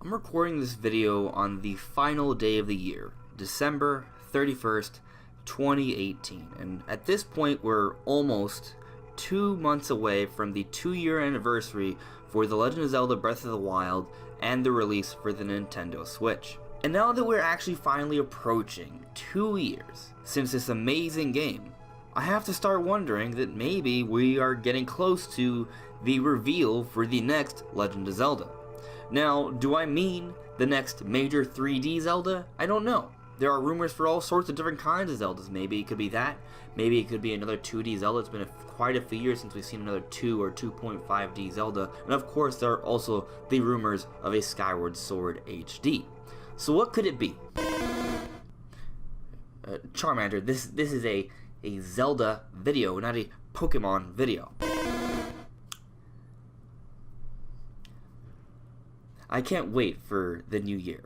I'm recording this video on the final day of the year, December 31st, 2018, and at this point we're almost 2 months away from the 2-year anniversary for The Legend of Zelda Breath of the Wild and the release for the Nintendo Switch. And now that we're actually finally approaching 2 years since this amazing game, I have to start wondering that maybe we are getting close to the reveal for the next Legend of Zelda. Now, do I mean the next major 3D Zelda? I don't know. There are rumors for all sorts of different kinds of Zeldas. Maybe it could be that. Maybe it could be another 2D Zelda. It's been quite a few years since we've seen another 2 or 2.5D Zelda. And of course, there are also the rumors of a Skyward Sword HD. So what could it be? Charmander, this is a Zelda video, not a Pokemon video. I can't wait for the new year.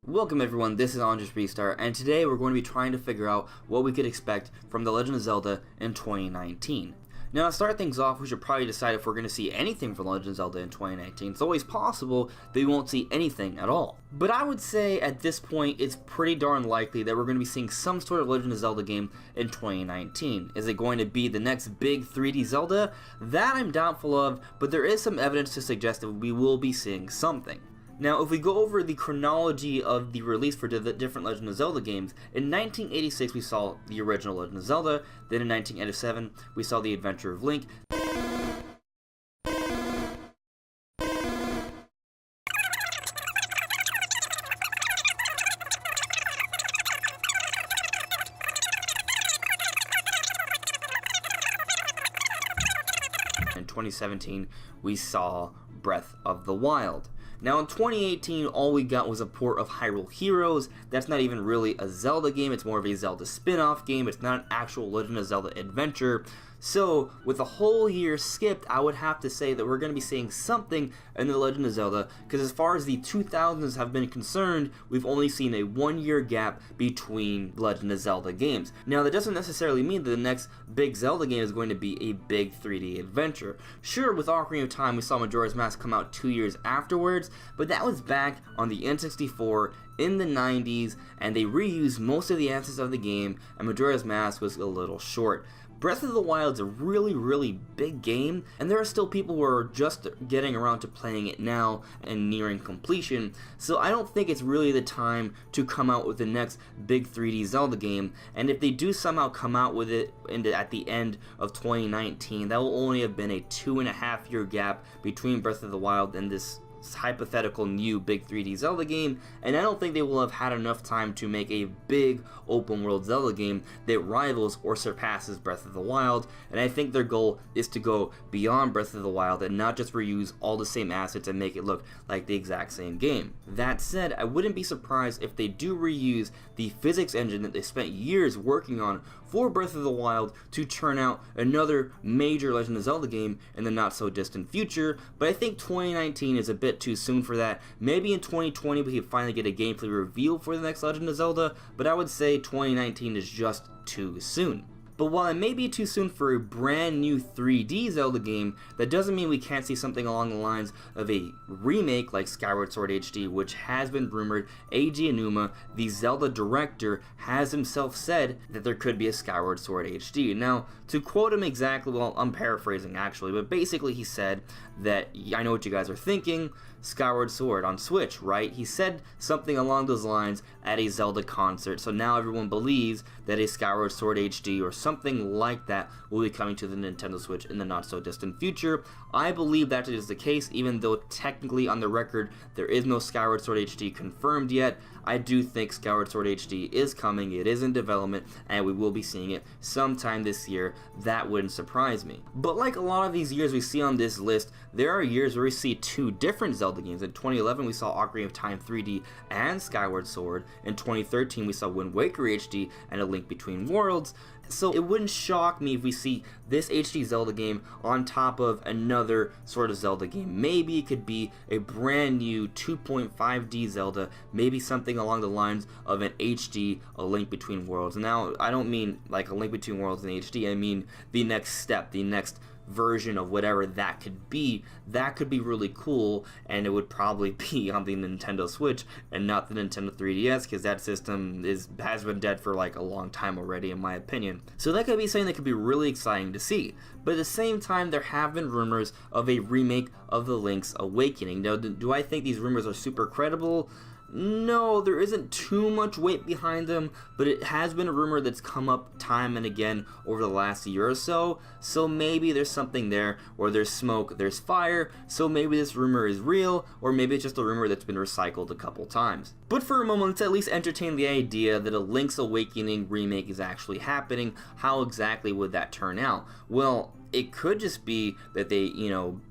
Welcome everyone, this is AndresRestart, and today we're going to be trying to figure out what we could expect from The Legend of Zelda in 2019. Now, to start things off, we should probably decide if we're going to see anything from Legend of Zelda in 2019. It's always possible that we won't see anything at all. But I would say at this point, it's pretty darn likely that we're going to be seeing some sort of Legend of Zelda game in 2019. Is it going to be the next big 3D Zelda? That I'm doubtful of, but there is some evidence to suggest that we will be seeing something. Now, if we go over the chronology of the release for the different Legend of Zelda games, in 1986 we saw the original Legend of Zelda, then in 1987 we saw The Adventure of Link, in 2017 we saw Breath of the Wild. Now in 2018, all we got was a port of Hyrule Heroes. That's not even really a Zelda game, it's more of a Zelda spin-off game. It's not an actual Legend of Zelda adventure. So, with a whole year skipped, I would have to say that we're going to be seeing something in The Legend of Zelda, because as far as the 2000s have been concerned, we've only seen a 1-year gap between Legend of Zelda games. Now, that doesn't necessarily mean that the next big Zelda game is going to be a big 3D adventure. Sure, with Ocarina of Time, we saw Majora's Mask come out 2 years afterwards, but that was back on the N64 in the 90s, and they reused most of the assets of the game, and Majora's Mask was a little short. Breath of the Wild is a really big game, and there are still people who are just getting around to playing it now and nearing completion, so I don't think it's really the time to come out with the next big 3D Zelda game. And if they do somehow come out with it at the end of 2019, that will only have been a 2.5-year gap between Breath of the Wild and this hypothetical new big 3D Zelda game, and I don't think they will have had enough time to make a big open world Zelda game that rivals or surpasses Breath of the Wild. And I think their goal is to go beyond Breath of the Wild and not just reuse all the same assets and make it look like the exact same game. That said, I wouldn't be surprised if they do reuse the physics engine that they spent years working on for Breath of the Wild to turn out another major Legend of Zelda game in the not so distant future, but I think 2019 is a bit too soon for that. Maybe in 2020 we can finally get a gameplay reveal for the next Legend of Zelda, but I would say 2019 is just too soon. But while it may be too soon for a brand new 3D Zelda game, that doesn't mean we can't see something along the lines of a remake like Skyward Sword HD, which has been rumored. Eiji Aonuma, the Zelda director, has himself said that there could be a Skyward Sword HD. Now, to quote him exactly, well, I'm paraphrasing actually, but basically he said that, I know what you guys are thinking, Skyward Sword on Switch, right? He said something along those lines at a Zelda concert, so now everyone believes that a Skyward Sword HD or something like that will be coming to the Nintendo Switch in the not so distant future. I believe that is the case, even though technically on the record there is no Skyward Sword HD confirmed yet. I do think Skyward Sword HD is coming, it is in development, and we will be seeing it sometime this year. That wouldn't surprise me. But like a lot of these years we see on this list, there are years where we see 2 different Zelda games. In 2011 we saw Ocarina of Time 3D and Skyward Sword. In 2013, we saw Wind Waker HD and A Link Between Worlds. So it wouldn't shock me if we see this HD Zelda game on top of another sort of Zelda game. Maybe it could be a brand new 2.5D Zelda, maybe something along the lines of an HD A Link Between Worlds. Now, I don't mean like A Link Between Worlds in HD, I mean the next step, the next version of whatever that could be. That could be really cool, and it would probably be on the Nintendo Switch and not the Nintendo 3DS, because that system has been dead for like a long time already, in my opinion. So that could be something that could be really exciting to see. But at the same time, there have been rumors of a remake of The Link's Awakening. Now, do I think these rumors are super credible? No, there isn't too much weight behind them, but it has been a rumor that's come up time and again over the last year or so. So maybe there's something there, or there's smoke, there's fire. So maybe this rumor is real, or maybe it's just a rumor that's been recycled a couple times. But for a moment, let's at least entertain the idea that a Link's Awakening remake is actually happening. How exactly would that turn out? Well, it could just be that they,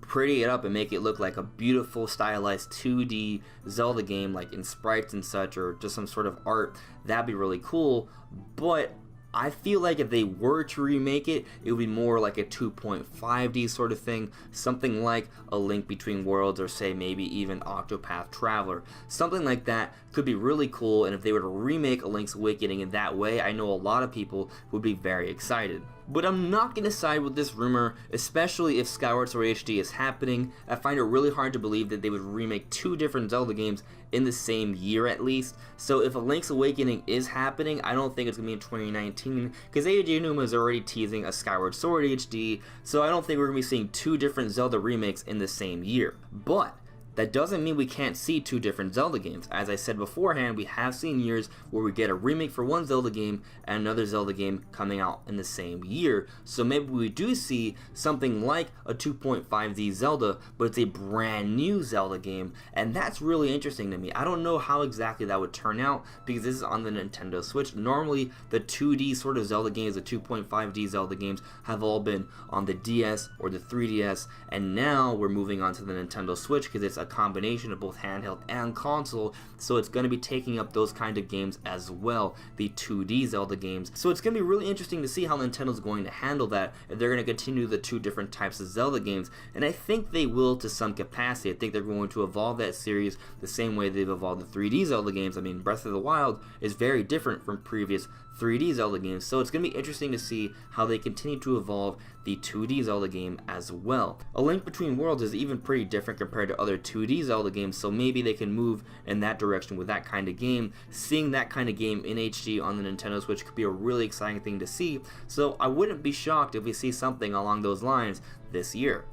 pretty it up and make it look like a beautiful stylized 2D Zelda game, like in sprites and such, or just some sort of art. That'd be really cool. But I feel like if they were to remake it, it would be more like a 2.5D sort of thing, something like A Link Between Worlds, or say maybe even Octopath Traveler. Something like that could be really cool, and if they were to remake A Link's Awakening in that way, I know a lot of people would be very excited. But I'm not going to side with this rumor, especially if Skyward Sword HD is happening. I find it really hard to believe that they would remake two different Zelda games in the same year at least. So if A Link's Awakening is happening, I don't think it's going to be in 2019, because Eiji Aonuma is already teasing a Skyward Sword HD, so I don't think we're going to be seeing two different Zelda remakes in the same year. But that doesn't mean we can't see two different Zelda games. As I said beforehand, we have seen years where we get a remake for one Zelda game and another Zelda game coming out in the same year. So maybe we do see something like a 2.5D Zelda, but it's a brand new Zelda game, and that's really interesting to me. I don't know how exactly that would turn out, because this is on the Nintendo Switch. Normally, the 2D sort of Zelda games, the 2.5D Zelda games, have all been on the DS or the 3DS, and now we're moving on to the Nintendo Switch, because it's a combination of both handheld and console, so it's going to be taking up those kind of games as well, the 2D Zelda games. So it's going to be really interesting to see how Nintendo's going to handle that, if they're going to continue the two different types of Zelda games, and I think they will to some capacity. I think they're going to evolve that series the same way they've evolved the 3D Zelda games. I mean, Breath of the Wild is very different from previous 3D Zelda games, so it's going to be interesting to see how they continue to evolve the 2D Zelda game as well. A Link Between Worlds is even pretty different compared to other 2D Zelda games, so maybe they can move in that direction with that kind of game. Seeing that kind of game in HD on the Nintendo Switch could be a really exciting thing to see, so I wouldn't be shocked if we see something along those lines this year.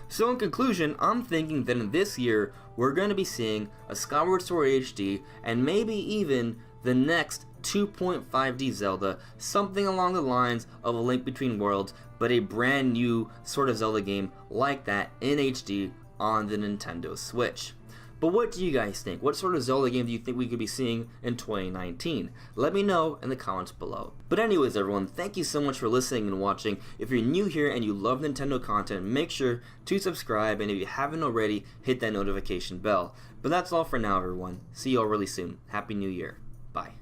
So in conclusion, I'm thinking that in this year, we're going to be seeing a Skyward Sword HD, and maybe even the next 2.5D Zelda, something along the lines of A Link Between Worlds, but a brand new sort of Zelda game like that in HD on the Nintendo Switch. But what do you guys think? What sort of Zelda game do you think we could be seeing in 2019? Let me know in the comments below. But anyways everyone, thank you so much for listening and watching. If you're new here and you love Nintendo content, make sure to subscribe, and if you haven't already, hit that notification bell. But that's all for now everyone. See you all really soon. Happy New Year. Bye.